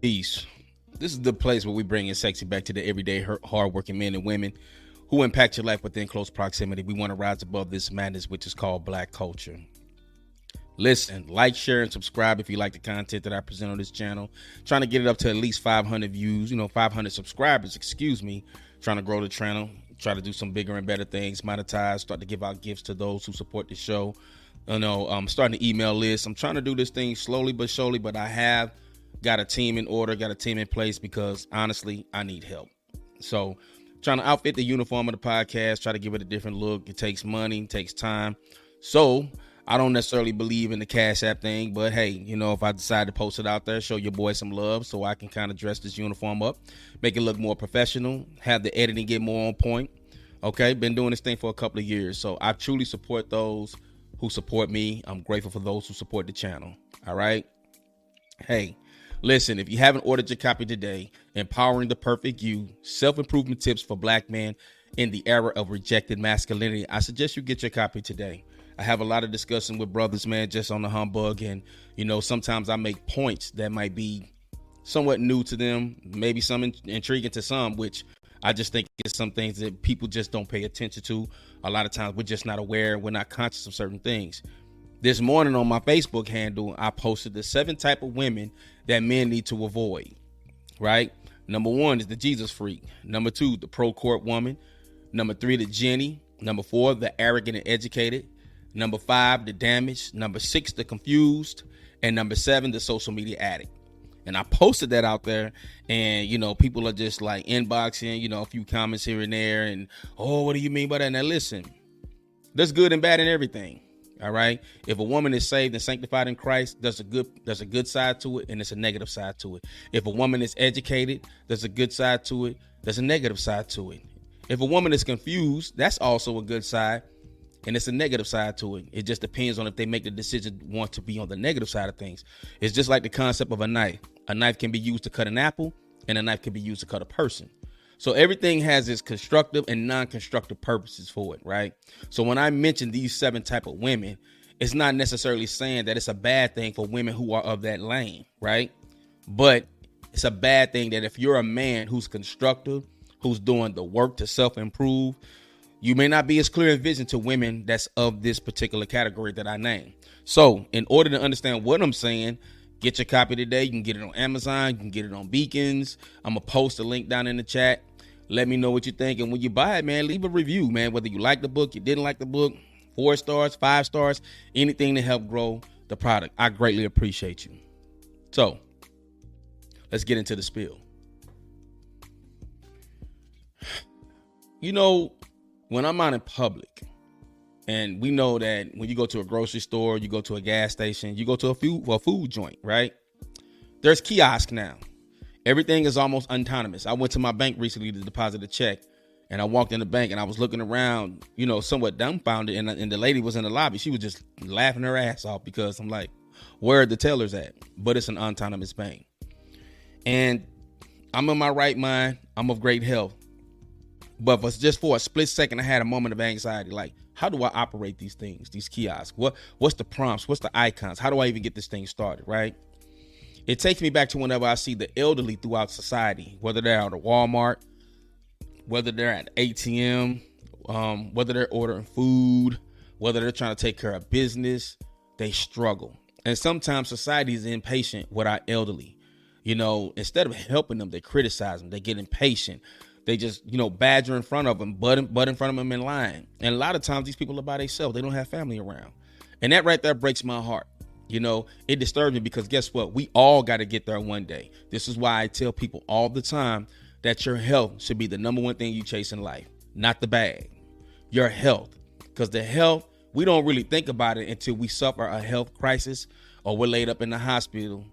Peace. This is the place where we bring in sexy back to the everyday hardworking men and women who impact your life within close proximity. We want to rise above this madness, which is called black culture. Listen, like, share, and subscribe if you like the content that I present on this channel. Trying to get it up to at least 500 views, 500 subscribers, excuse me. Trying to grow the channel, try to do some bigger and better things, monetize, start to give out gifts to those who support the show. I'm starting an email list. I'm trying to do this thing slowly but surely, but I have got a team in order, got a team in place because honestly, I need help. So trying to outfit the uniform of the podcast, try to give it a different look. It takes money, it takes time. So I don't necessarily believe in the Cash App thing, but hey, if I decide to post it out there, show your boy some love so I can kind of dress this uniform up, make it look more professional, have the editing get more on point. Okay, been doing this thing for a couple of years, so I truly support those who support me. I'm grateful for those who support the channel. All right. Hey, listen, if you haven't ordered your copy today, Empowering the Perfect You, Self-Improvement Tips for Black Men in the Era of Rejected Masculinity, I suggest you get your copy today. I have a lot of discussion with brothers, man, just on the humbug. And, sometimes I make points that might be somewhat new to them, maybe some intriguing to some, which I just think is some things that people just don't pay attention to. A lot of times we're just not aware. We're not conscious of certain things. This morning on my Facebook handle, I posted the 7 type of women that men need to avoid, right? Number 1 is the Jesus freak. Number 2, the pro court woman. Number 3, the Jenny. Number 4, the arrogant and educated. Number 5, the damaged. Number 6, the confused. And number 7, the social media addict. And I posted that out there, and, people are just like inboxing, a few comments here and there. And, oh, what do you mean by that? Now, listen, there's good and bad in everything. All right. If a woman is saved and sanctified in Christ, there's a good side to it, and there's a negative side to it. If a woman is educated, there's a good side to it. There's a negative side to it. If a woman is confused, that's also a good side, and it's a negative side to it. It just depends on if they make the decision want to be on the negative side of things. It's just like the concept of a knife. A knife can be used to cut an apple, and a knife can be used to cut a person. So everything has its constructive and non-constructive purposes for it, right? So when I mention these 7 type of women, it's not necessarily saying that it's a bad thing for women who are of that lane, right? But it's a bad thing that if you're a man who's constructive, who's doing the work to self-improve, you may not be as clear in vision to women that's of this particular category that I name. So in order to understand what I'm saying, get your copy today. You can get it on Amazon. You can get it on Beacons. I'm going to post a link down in the chat. Let me know what you think. And when you buy it, man, leave a review, man, whether you like the book, you didn't like the book, 4 stars, 5 stars, anything to help grow the product. I greatly appreciate you. So let's get into the spiel. When I'm out in public, and we know that when you go to a grocery store, you go to a gas station, you go to a food joint, right? There's kiosk now. Everything is almost autonomous. I went to my bank recently to deposit a check, and I walked in the bank and I was looking around, somewhat dumbfounded. And the lady was in the lobby. She was just laughing her ass off because I'm like, where are the tellers at? But it's an autonomous bank. And I'm in my right mind. I'm of great health. But just for a split second, I had a moment of anxiety. Like, how do I operate these things, these kiosks? What's the prompts? What's the icons? How do I even get this thing started, right? It takes me back to whenever I see the elderly throughout society, whether they're at a Walmart, whether they're at ATM, whether they're ordering food, whether they're trying to take care of business, they struggle. And sometimes society is impatient with our elderly. Instead of helping them, they criticize them. They get impatient. They just, badger in front of them, butt in front of them in line. And a lot of times these people are by themselves. They don't have family around. And that right there breaks my heart. It disturbs me because guess what? We all got to get there one day. This is why I tell people all the time that your health should be the number one thing you chase in life, not the bag. Your health. Because the health, we don't really think about it until we suffer a health crisis or we're laid up in the hospital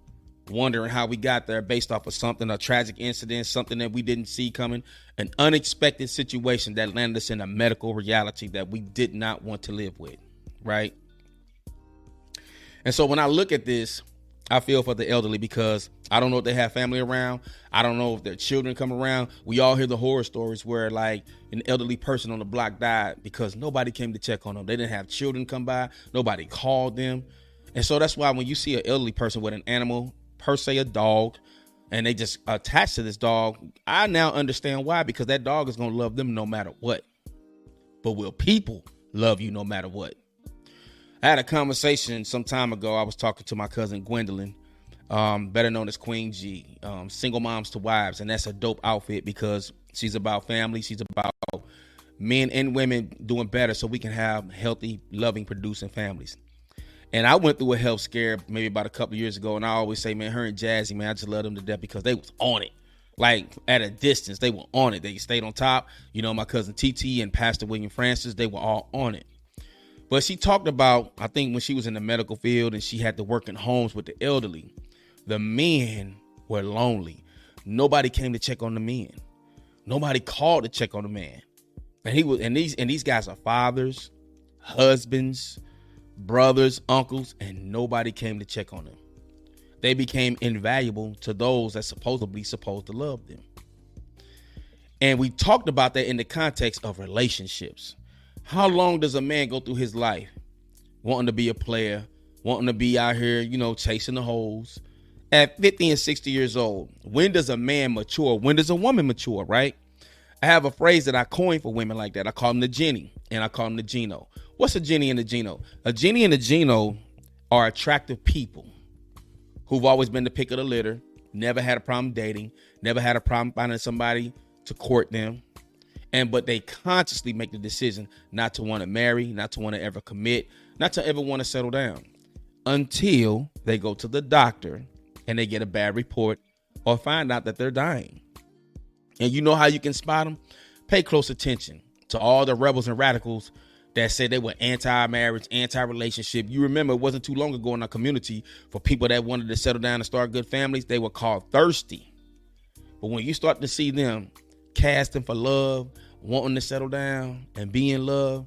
wondering how we got there based off of something, a tragic incident, something that we didn't see coming, an unexpected situation that landed us in a medical reality that we did not want to live with, right? And so when I look at this, I feel for the elderly because I don't know if they have family around. I don't know if their children come around. We all hear the horror stories where like an elderly person on the block died because nobody came to check on them. They didn't have children come by. Nobody called them. And so that's why when you see an elderly person with an animal, per se a dog, and they just attach to this dog. I now understand why, because that dog is going to love them no matter what. But will people love you no matter what? I had a conversation some time ago. I was talking to my cousin Gwendolyn, better known as Queen G, Single Moms to Wives. And that's a dope outfit because she's about family. She's about men and women doing better so we can have healthy, loving, producing families. And I went through a health scare maybe about a couple of years ago. And I always say, man, her and Jazzy, man, I just love them to death because they was on it. Like at a distance, they were on it. They stayed on top. You know, my cousin TT and Pastor William Francis, they were all on it. But she talked about, I think when she was in the medical field and she had to work in homes with the elderly, the men were lonely. Nobody came to check on the men. Nobody called to check on the man. And these guys are fathers, husbands, brothers, uncles, and nobody came to check on them. They became invaluable to those that supposedly supposed to love them. And we talked about that in the context of relationships. How long does a man go through his life wanting to be a player, wanting to be out here, you know, chasing the hoes? At 50 and 60 years old, when does a man mature? When does a woman mature, right? I have a phrase that I coined for women like that. I call them the Jenny and I call them the Gino. What's a Jenny and a Gino? A Jenny and a Gino are attractive people who've always been the pick of the litter, never had a problem dating, never had a problem finding somebody to court them. But they consciously make the decision not to want to marry, not to want to ever commit, not to ever want to settle down until they go to the doctor and they get a bad report or find out that they're dying. And you know how you can spot them? Pay close attention to all the rebels and radicals that said they were anti-marriage, anti-relationship. You remember it wasn't too long ago in our community for people that wanted to settle down and start good families, they were called thirsty. But when you start to see them casting for love, wanting to settle down and be in love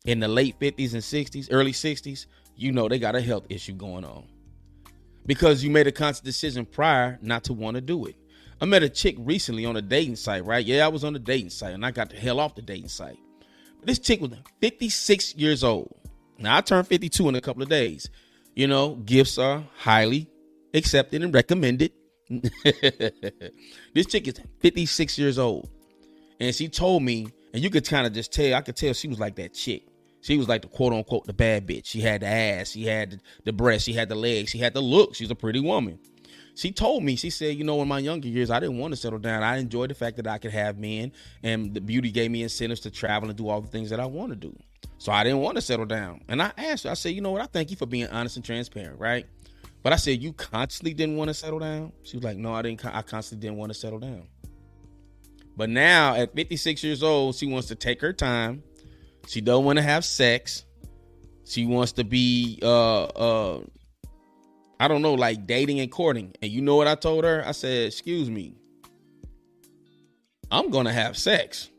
in the late 50s and 60s, early 60s, you know they got a health issue going on. Because you made a conscious decision prior not to want to do it. I met a chick recently on a dating site, right? Yeah, I was on the dating site and I got the hell off the dating site. But this chick was 56 years old. Now I turned 52 in a couple of days. You know, gifts are highly accepted and recommended. This chick is 56 years old. And she told me, and you could kind of just tell, I could tell she was like that chick. She was like the quote unquote, the bad bitch. She had the ass, she had the breast, she had the legs, she had the look. She's a pretty woman. She told me, she said, you know, in my younger years, I didn't want to settle down. I enjoyed the fact that I could have men and the beauty gave me incentives to travel and do all the things that I want to do. So I didn't want to settle down. And I asked her, I said, you know what? I thank you for being honest and transparent, right? But I said, you constantly didn't want to settle down? She was like, no, I didn't. I constantly didn't want to settle down. But now at 56 years old, she wants to take her time. She don't want to have sex. She wants to be, I don't know, like dating and courting. And you know what I told her? I said, excuse me, I'm going to have sex.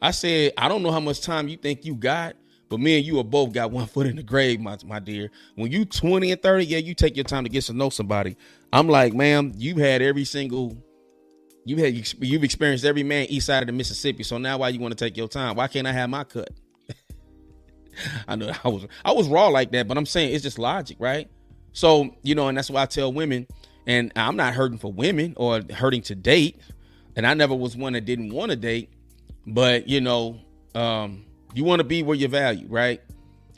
I said, I don't know how much time you think you got, but me and you are both got one foot in the grave, my dear. When you 20 and 30, yeah, you take your time to get to know somebody. I'm like, ma'am, you've experienced every man east side of the Mississippi. So now why you want to take your time? Why can't I have my cut? I know I was raw like that, but I'm saying it's just logic, right? So, you know, and that's why I tell women, and I'm not hurting for women or hurting to date. And I never was one that didn't want to date, but you know, you want to be where you're valued, right?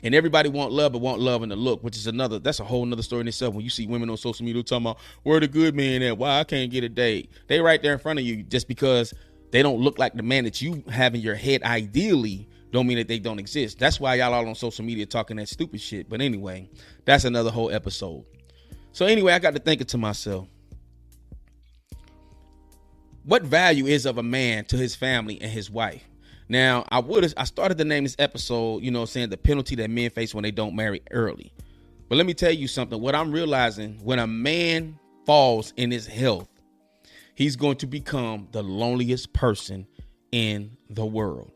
And everybody want love, but want love in the look, which is that's a whole nother story in itself. When you see women on social media talking about where the good men at, why I can't get a date. They right there in front of you. Just because they don't look like the man that you have in your head ideally don't mean that they don't exist. That's why y'all all on social media talking that stupid shit. But anyway, that's another whole episode. So anyway, I got to thinking to myself, what value is of a man to his family and his wife? Now, I started to name this episode, you know, saying the penalty that men face when they don't marry early. But let me tell you something. What I'm realizing, when a man falls in his health, he's going to become the loneliest person in the world.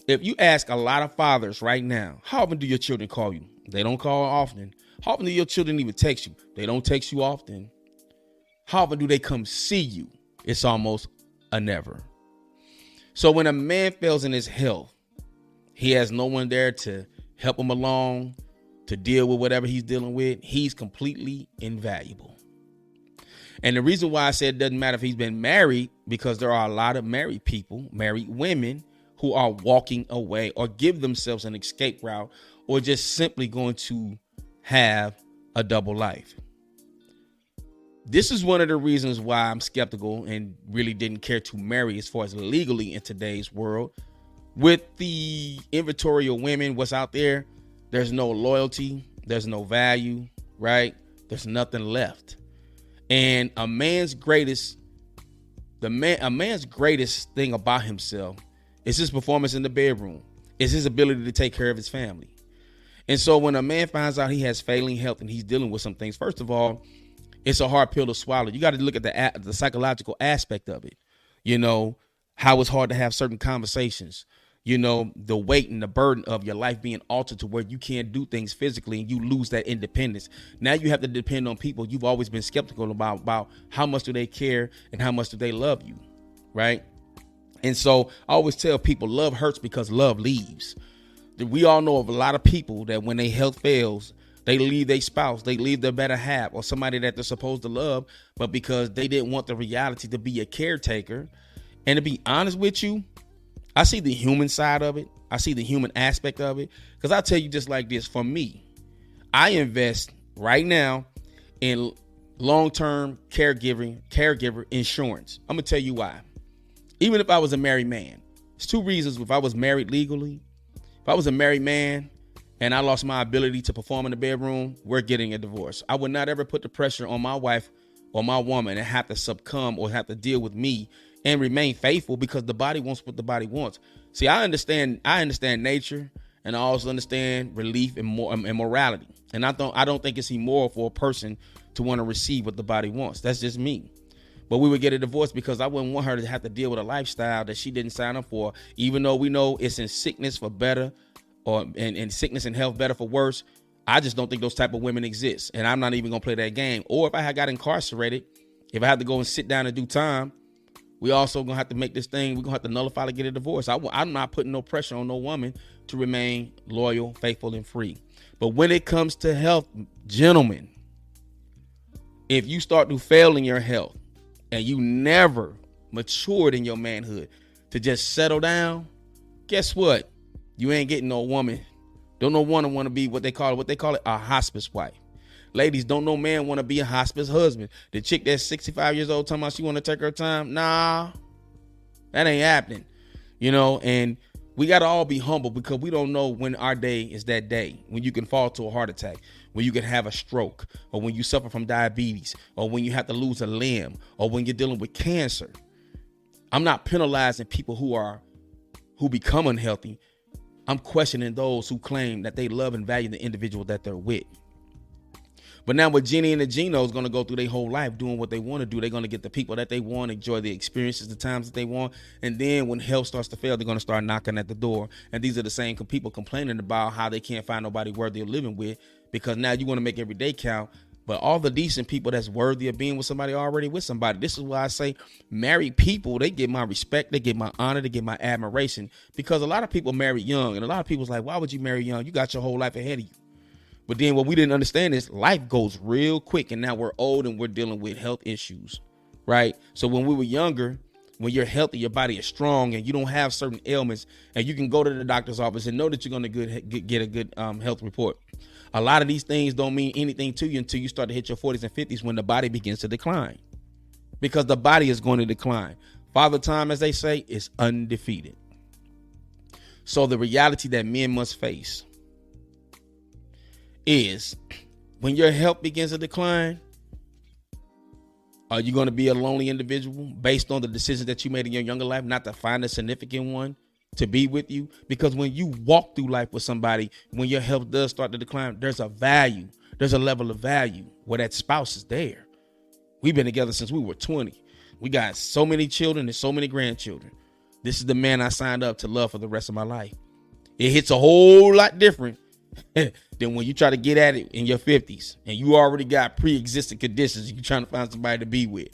If you ask a lot of fathers right now, how often do your children call you? They don't call often. How often do your children even text you? They don't text you often. How often do they come see you? It's almost a never. So when a man fails in his health, he has no one there to help him along, to deal with whatever he's dealing with. He's completely invaluable. And the reason why I said it doesn't matter if he's been married, because there are a lot of married people, married women, who are walking away or give themselves an escape route, or just simply going to have a double life. This is one of the reasons why I'm skeptical and really didn't care to marry as far as legally in today's world. With the inventory of women, what's out there, there's no loyalty, there's no value, right? There's nothing left. And a man's greatest thing about himself is his performance in the bedroom, is his ability to take care of his family. And so when a man finds out he has failing health and he's dealing with some things, first of all, it's a hard pill to swallow. You got to look at the psychological aspect of it. You know, how it's hard to have certain conversations. You know, the weight and the burden of your life being altered to where you can't do things physically and you lose that independence. Now you have to depend on people you've always been skeptical about how much do they care and how much do they love you, right? And so I always tell people love hurts because love leaves. We all know of a lot of people that when their health fails, they leave their spouse, they leave their better half or somebody that they're supposed to love, but because they didn't want the reality to be a caretaker. And to be honest with you, I see the human side of it. I see the human aspect of it. Because I'll tell you just like this. For me, I invest right now in long-term caregiver insurance. I'm going to tell you why. Even if I was a married man, it's two reasons. If I was married legally, if I was a married man and I lost my ability to perform in the bedroom, we're getting a divorce. I would not ever put the pressure on my wife or my woman and have to succumb or have to deal with me and remain faithful because the body wants what the body wants. See, I understand nature, and I also understand relief and morality. And I don't think it's immoral for a person to want to receive what the body wants. That's just me. But we would get a divorce because I wouldn't want her to have to deal with a lifestyle that she didn't sign up for, even though we know it's in sickness for better or in sickness and health better for worse. I just don't think those type of women exist. And I'm not even going to play that game. Or if I had got incarcerated, if I had to go and sit down and do time, we also going to have to make this thing, we're going to have to nullify to get a divorce. I'm not putting no pressure on no woman to remain loyal, faithful, and free. But when it comes to health, gentlemen, if you start to fail in your health and you never matured in your manhood to just settle down, guess what? You ain't getting no woman. Don't no one want to be what they call it, a hospice wife. Ladies, don't no man want to be a hospice husband. The chick that's 65 years old talking about she want to take her time. Nah, that ain't happening. You know, and we got to all be humble because we don't know when our day is that day, when you can fall to a heart attack, when you can have a stroke, or when you suffer from diabetes, or when you have to lose a limb, or when you're dealing with cancer. I'm not penalizing people who become unhealthy. I'm questioning those who claim that they love and value the individual that they're with. But now with Jenny and the Gino is going to go through their whole life doing what they want to do. They're going to get the people that they want, enjoy the experiences, the times that they want. And then when health starts to fail, they're going to start knocking at the door. And these are the same people complaining about how they can't find nobody worthy of living with, because now you want to make every day count. But all the decent people that's worthy of being with somebody are already with somebody. This is why I say married people, they get my respect, they get my honor, they get my admiration. Because a lot of people marry young, and a lot of people's like, why would you marry young? You got your whole life ahead of you. But then what we didn't understand is life goes real quick, and now we're old and we're dealing with health issues, right? So when we were younger, when you're healthy, your body is strong and you don't have certain ailments, and you can go to the doctor's office and know that you're going to get a good health report. A lot of these things don't mean anything to you until you start to hit your 40s and 50s, when the body begins to decline, because the body is going to decline. Father Time, as they say, is undefeated. So the reality that men must face is, when your health begins to decline, are you going to be a lonely individual based on the decisions that you made in your younger life, not to find a significant one to be with you? Because when you walk through life with somebody, when your health does start to decline, there's a value, there's a level of value where that spouse is there. We've been together since we were 20. We got so many children and so many grandchildren. This is the man I signed up to love for the rest of my life. It hits a whole lot different than when you try to get at it in your 50s and you already got pre-existing conditions you're trying to find somebody to be with,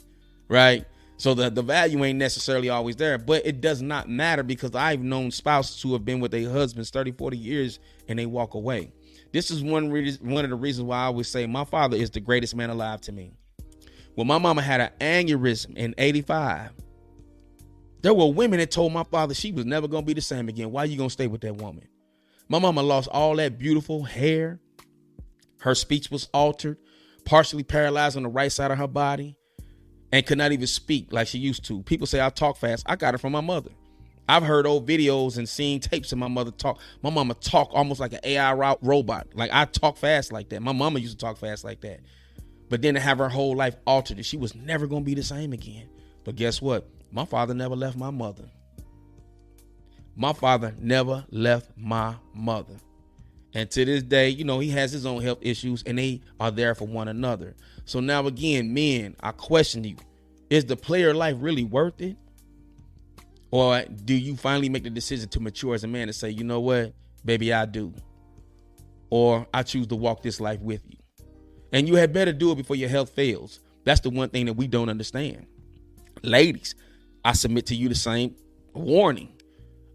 right? So the value ain't necessarily always there, but it does not matter, because I've known spouses who have been with their husbands 30, 40 years and they walk away. This is one of the reasons why I always say my father is the greatest man alive to me. When my mama had an aneurysm in 85, there were women that told my father she was never going to be the same again. Why you going to stay with that woman? My mama lost all that beautiful hair. Her speech was altered, partially paralyzed on the right side of her body, and could not even speak like she used to. People say I talk fast. I got it from my mother. I've heard old videos and seen tapes of my mother talk. My mama talk almost like an AI robot. Like I talk fast like that. My mama used to talk fast like that. But then to have her whole life altered, and she was never going to be the same again. But guess what? My father never left my mother. My father never left my mother. And to this day, you know, he has his own health issues and they are there for one another. So now again, men, I question you. Is the player life really worth it? Or do you finally make the decision to mature as a man and say, you know what, baby, I do. Or I choose to walk this life with you. And you had better do it before your health fails. That's the one thing that we don't understand. Ladies, I submit to you the same warning.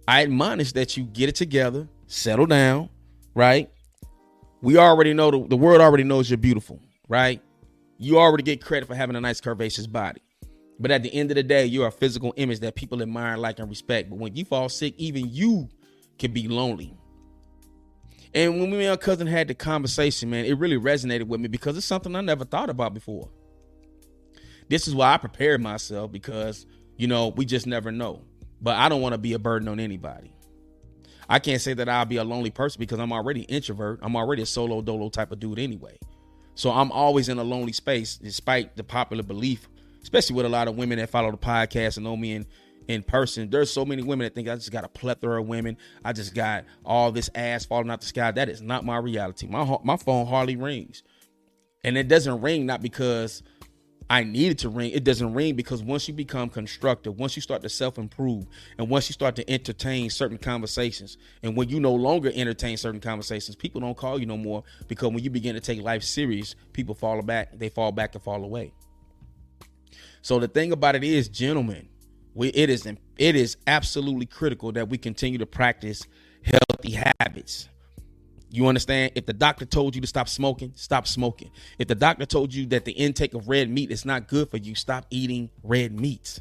I admonish that you get it together, settle down, right? We already know, the world already knows you're beautiful, right? You already get credit for having a nice curvaceous body. But at the end of the day, you're a physical image that people admire, like, and respect. But when you fall sick, even you can be lonely. And when me and my cousin had the conversation, man, it really resonated with me because it's something I never thought about before. This is why I prepared myself because, you know, we just never know. But I don't want to be a burden on anybody. I can't say that I'll be a lonely person because I'm already an introvert. I'm already a solo dolo type of dude anyway. So I'm always in a lonely space, despite the popular belief, especially with a lot of women that follow the podcast and know me in person. There's so many women that think I just got a plethora of women. I just got all this ass falling out the sky. That is not my reality. My phone hardly rings. And it doesn't ring not because I need it to ring. It doesn't ring because once you become constructive, once you start to self-improve, and once you start to entertain certain conversations, and when you no longer entertain certain conversations, people don't call you no more because when you begin to take life serious, people fall back and fall away. So the thing about it is, gentlemen, it is absolutely critical that we continue to practice healthy habits. You understand? If the doctor told you to stop smoking, stop smoking. If the doctor told you that the intake of red meat is not good for you, stop eating red meats.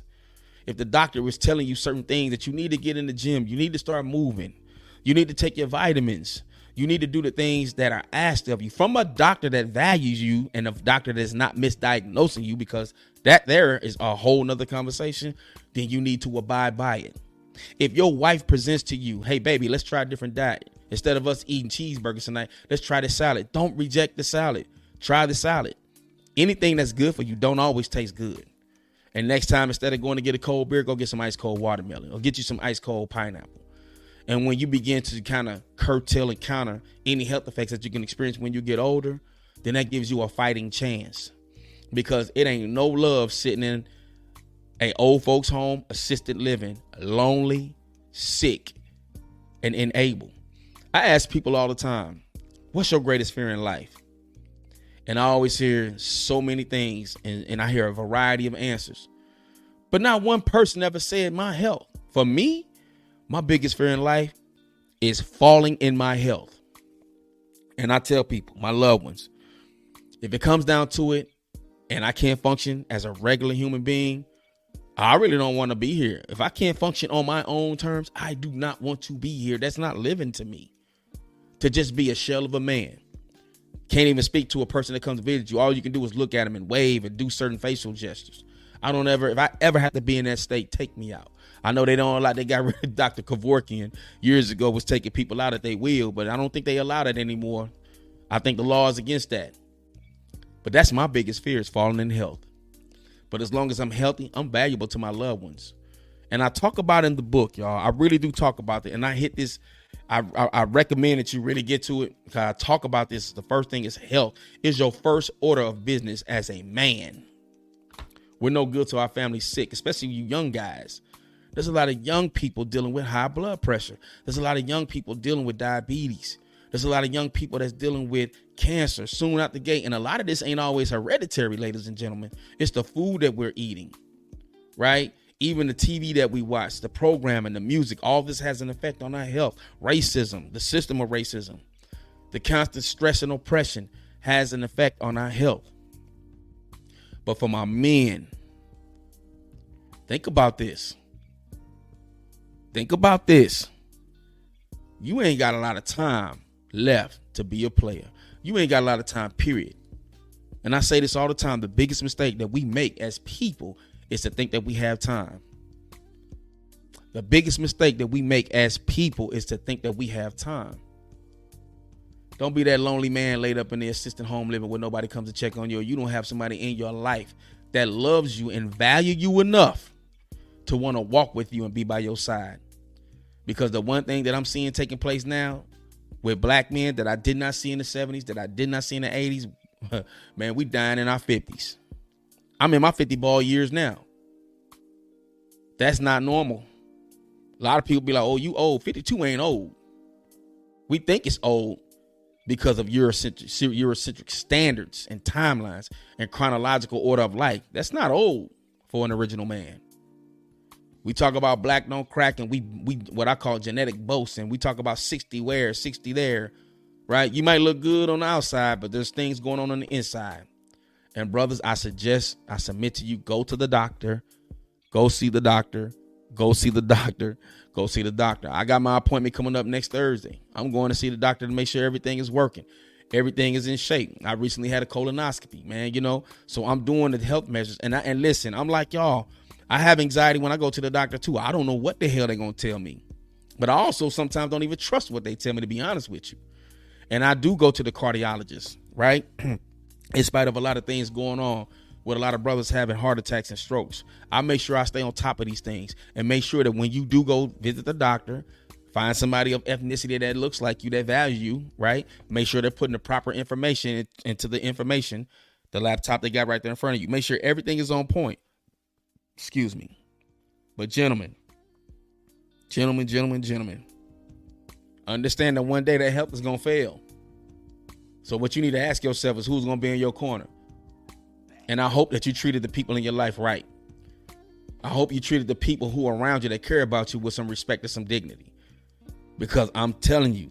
If the doctor was telling you certain things that you need to get in the gym, you need to start moving. You need to take your vitamins. You need to do the things that are asked of you from a doctor that values you and a doctor that's not misdiagnosing you, because that there is a whole nother conversation. Then you need to abide by it. If your wife presents to you, hey, baby, let's try a different diet. Instead of us eating cheeseburgers tonight, let's try the salad. Don't reject the salad. Try the salad. Anything that's good for you don't always taste good. And next time, instead of going to get a cold beer, go get some ice cold watermelon or get you some ice cold pineapple. And when you begin to kind of curtail and counter any health effects that you can experience when you get older, then that gives you a fighting chance, because it ain't no love sitting in a old folks home, assisted living, lonely, sick, and unable. I ask people all the time, what's your greatest fear in life? And I always hear so many things, and I hear a variety of answers. But not one person ever said my health. For me, my biggest fear in life is falling in my health. And I tell people, my loved ones, if it comes down to it and I can't function as a regular human being, I really don't want to be here. If I can't function on my own terms, I do not want to be here. That's not living to me. To just be a shell of a man. Can't even speak to a person that comes to visit you. All you can do is look at them and wave and do certain facial gestures. If I ever have to be in that state, take me out. I know they don't allow, they got rid of Dr. Kevorkian years ago, was taking people out at they will, but I don't think they allow that anymore. I think the law is against that. But that's my biggest fear, is falling in health. But as long as I'm healthy, I'm valuable to my loved ones. And I talk about it in the book, y'all. I really do talk about it. And I hit this. I recommend that you really get to it, because I talk about this. The first thing is health is your first order of business as a man. We're no good to our family sick, especially you young guys. There's a lot of young people dealing with high blood pressure. There's a lot of young people dealing with diabetes. There's a lot of young people that's dealing with cancer soon out the gate. And a lot of this ain't always hereditary, ladies and gentlemen. It's the food that we're eating, right? Even the TV that we watch, the programming, the music, all this has an effect on our health. Racism, the system of racism, the constant stress and oppression has an effect on our health. But for my men, think about this. Think about this. You ain't got a lot of time left to be a player. You ain't got a lot of time, period. And I say this all the time. The biggest mistake that we make as people is to think that we have time. The biggest mistake that we make as people is to think that we have time. Don't be that lonely man laid up in the assisted home living where nobody comes to check on you. Or you don't have somebody in your life that loves you and value you enough to want to walk with you and be by your side. Because the one thing that I'm seeing taking place now with black men that I did not see in the 70s, that I did not see in the 80s, man, we dying in our 50s. I'm in my 50 ball years now. That's not normal. A lot of people be like, oh, you old. 52 ain't old. We think it's old because of Eurocentric standards and timelines and chronological order of life. That's not old for an original man. We talk about black don't crack, and we what I call genetic boasting. We talk about 60 where, 60 there, right? You might look good on the outside, but there's things going on the inside. And brothers, I submit to you, go to the doctor, go see the doctor, go see the doctor, go see the doctor. I got my appointment coming up next Thursday. I'm going to see the doctor to make sure everything is working. Everything is in shape. I recently had a colonoscopy, man, so I'm doing the health measures. And listen, I'm like y'all, I have anxiety when I go to the doctor too. I don't know what the hell they're going to tell me. But I also sometimes don't even trust what they tell me, to be honest with you. And I do go to the cardiologist, right? In spite of a lot of things going on with a lot of brothers having heart attacks and strokes. I make sure I stay on top of these things and make sure that when you do go visit the doctor, find somebody of ethnicity that looks like you, that value you, right? Make sure they're putting the proper information into the laptop they got right there in front of you. Make sure everything is on point. Excuse me. But gentlemen, understand that one day that health is going to fail. So what you need to ask yourself is who's going to be in your corner. And I hope that you treated the people in your life right. I hope you treated the people who are around you that care about you with some respect and some dignity. Because I'm telling you,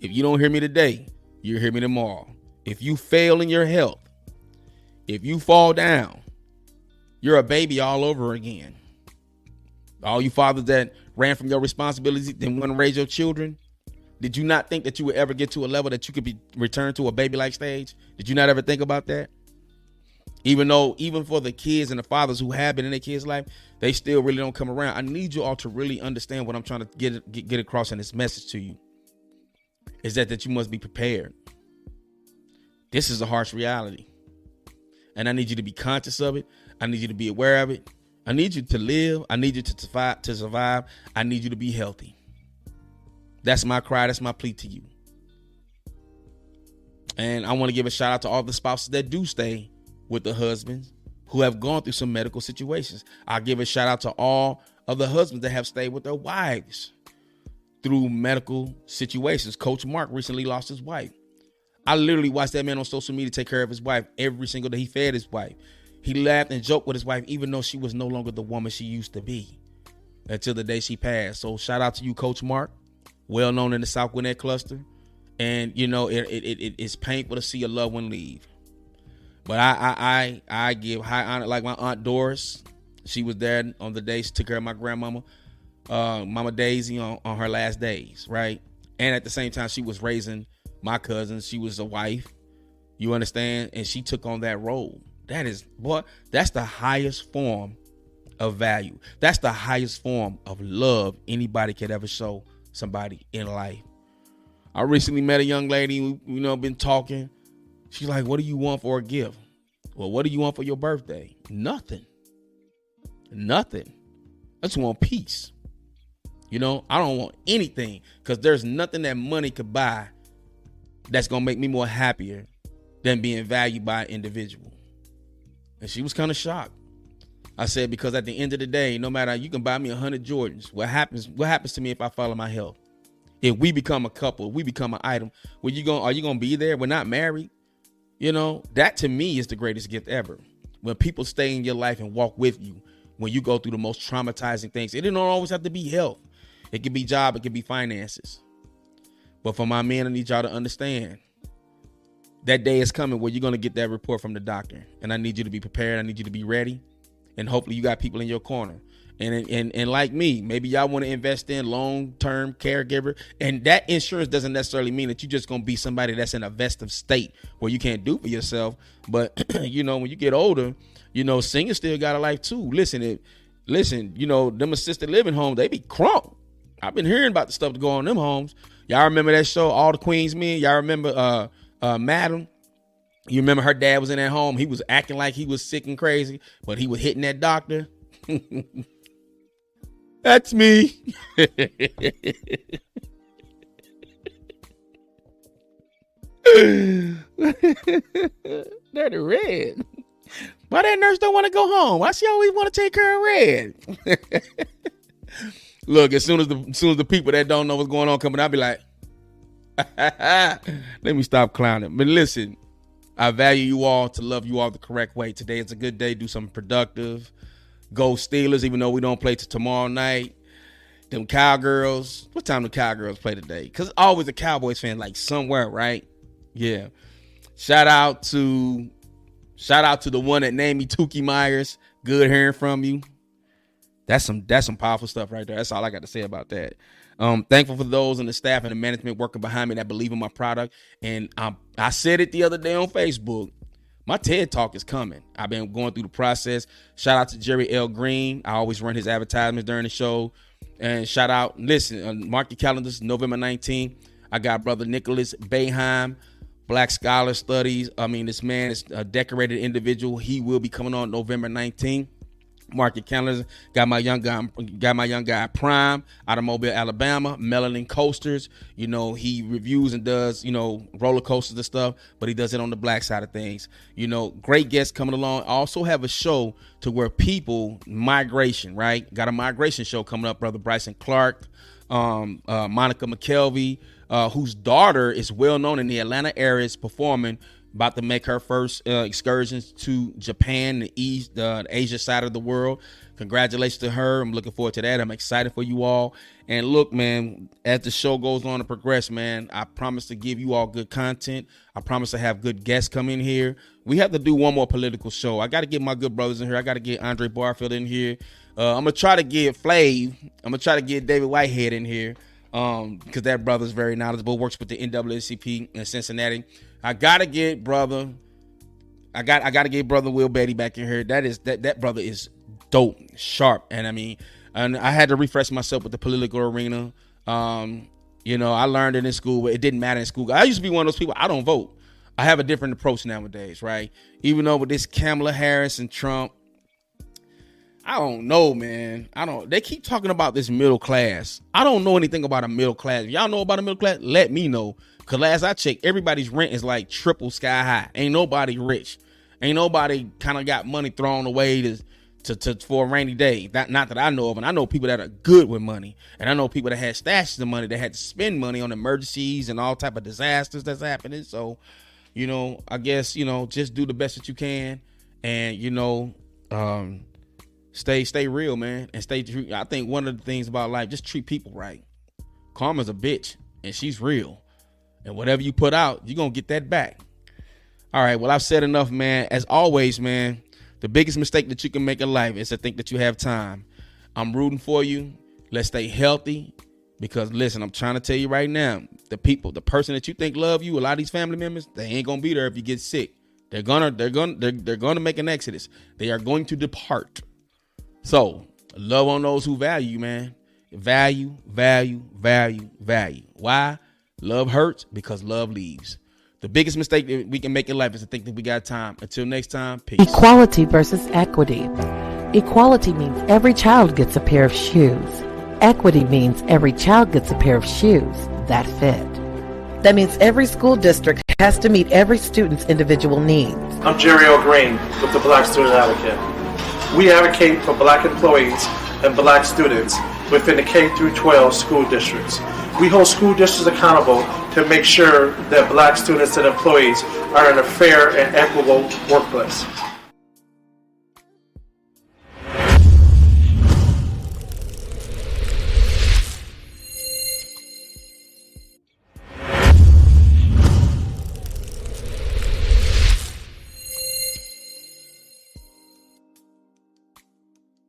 if you don't hear me today, you'll hear me tomorrow. If you fail in your health, if you fall down, you're a baby all over again. All you fathers that ran from your responsibilities and want to raise your children, did you not think that you would ever get to a level that you could be returned to a baby-like stage? Did you not ever think about that? Even for the kids and the fathers who have been in their kids' life, they still really don't come around. I need you all to really understand what I'm trying to get across in this message to you. Is that you must be prepared. This is a harsh reality. And I need you to be conscious of it. I need you to be aware of it. I need you to live. I need you to survive. I need you to be healthy. That's my cry. That's my plea to you. And I want to give a shout out to all the spouses that do stay with the husbands who have gone through some medical situations. I'll give a shout out to all of the husbands that have stayed with their wives through medical situations. Coach Mark recently lost his wife. I literally watched that man on social media take care of his wife every single day. He fed his wife. He laughed and joked with his wife, even though she was no longer the woman she used to be until the day she passed. So shout out to you, Coach Mark, well known in the South Gwinnett cluster. And, it's painful to see a loved one leave. But I give high honor, like my Aunt Doris. She was there on the day she took care of my grandmama, Mama Daisy, on her last days, right? And at the same time, she was raising my cousins. She was a wife, you understand? And she took on that role. That's the highest form of value. That's the highest form of love anybody could ever show somebody in life. I recently met a young lady, been talking. She's like, what do you want for a gift? Well, what do you want for your birthday? Nothing. I just want peace. I don't want anything, because there's nothing that money could buy that's going to make me more happier than being valued by an individual. And she was kind of shocked. I said, because at the end of the day, no matter, you can buy me 100 Jordans. What happens to me if I follow my health? If we become a couple, we become an item, are you going to be there? We're not married. That to me is the greatest gift ever. When people stay in your life and walk with you, when you go through the most traumatizing things, it don't always have to be health. It could be job. It could be finances. But for my men, I need y'all to understand that day is coming where you're going to get that report from the doctor. And I need you to be prepared. I need you to be ready. And hopefully you got people in your corner. And like me, maybe y'all want to invest in long-term caregiver. And that insurance doesn't necessarily mean that you're just going to be somebody that's in a vested state where you can't do for yourself. But, you know, when you get older, you know, seniors still got a life too. Listen, you know, them assisted living homes, they be crunk. I've been hearing about the stuff that go on in them homes. Y'all remember that show, All the Queen's Men? Y'all remember Madam? You remember her dad was in that home. He was acting like he was sick and crazy, but he was hitting that doctor. That's me. They're the red. Why that nurse don't want to go home? Why she always want to take her in red? Look, as soon as the people that don't know what's going on coming, I'll be like, let me stop clowning. But listen, I value you all to love you all the correct way. Today is a good day. Do something productive. Go Steelers, even though we don't play till tomorrow night. Them Cowgirls. What time do Cowgirls play today? Because always a Cowboys fan, like somewhere, right? Yeah. Shout out to the one that named me Tukey Myers. Good hearing from you. That's some powerful stuff right there. That's all I got to say about that. Thankful for those in the staff and the management working behind me that believe in my product. And I said it the other day on Facebook. My TED Talk is coming. I've been going through the process. Shout out to Jerry L. Green. I always run his advertisements during the show. And shout out, listen, mark your calendars, November 19th. I got brother Nicholas Boeheim, Black Scholar Studies. I mean, this man is a decorated individual. He will be coming on November 19th. Mark your calendars. Got my young guy Prime out of Mobile, Alabama. Melanin Coasters. You know, he reviews and does, you know, roller coasters and stuff, but he does it on the black side of things. You know, great guests coming along. I also have a show to where migration, right? Got a migration show coming up. Brother Bryson Clark, Monica McKelvey, whose daughter is well known in the Atlanta area, is performing. About to make her first excursions to Japan, the Asia side of the world. Congratulations to her. I'm looking forward to that. I'm excited for you all. And look, man, as the show goes on to progress, man, I promise to give you all good content. I promise to have good guests come in here. We have to do one more political show. I got to get my good brothers in here. I got to get Andre Barfield in here. I'm going to try to get Flav. I'm going to try to get David Whitehead in here. Because that brother's very knowledgeable, works with the NAACP in Cincinnati. I gotta get brother Will Betty back in here. That brother is dope, sharp, and I had to refresh myself with the political arena. You know, I learned it in school, but it didn't matter in school. I used to be one of those people. I don't vote. I have a different approach nowadays, right? Even though with this Kamala Harris and Trump, I don't know, man. They keep talking about this middle class. I don't know anything about a middle class. If y'all know about a middle class, let me know. Because last I checked, everybody's rent is like triple sky high. Ain't nobody rich. Ain't nobody kind of got money thrown away to for a rainy day. Not that I know of. And I know people that are good with money. And I know people that had stashes of money that had to spend money on emergencies and all type of disasters that's happening. So, you know, I guess, you know, just do the best that you can. And, you know, stay real, man. And I think one of the things about life, just treat people right. Karma's a bitch and she's real. And whatever you put out, you're going to get that back. All right. Well, I've said enough, man. As always, man, the biggest mistake that you can make in life is to think that you have time. I'm rooting for you. Let's stay healthy because, listen, I'm trying to tell you right now, the person that you think love you, a lot of these family members, they ain't going to be there if you get sick. They're going to make an exodus. They are going to depart. So love on those who value you, man. Value. Why? Love hurts because love leaves. The biggest mistake that we can make in life is to think that we got time. Until next time, peace. Equality versus equity. Equality means every child gets a pair of shoes. Equity means every child gets a pair of shoes that fit. That means every school district has to meet every student's individual needs. I'm Jerry L. Green with the Black Student Advocate. We advocate for black employees and black students within the K through 12 school districts. We hold school districts accountable to make sure that black students and employees are in a fair and equitable workplace.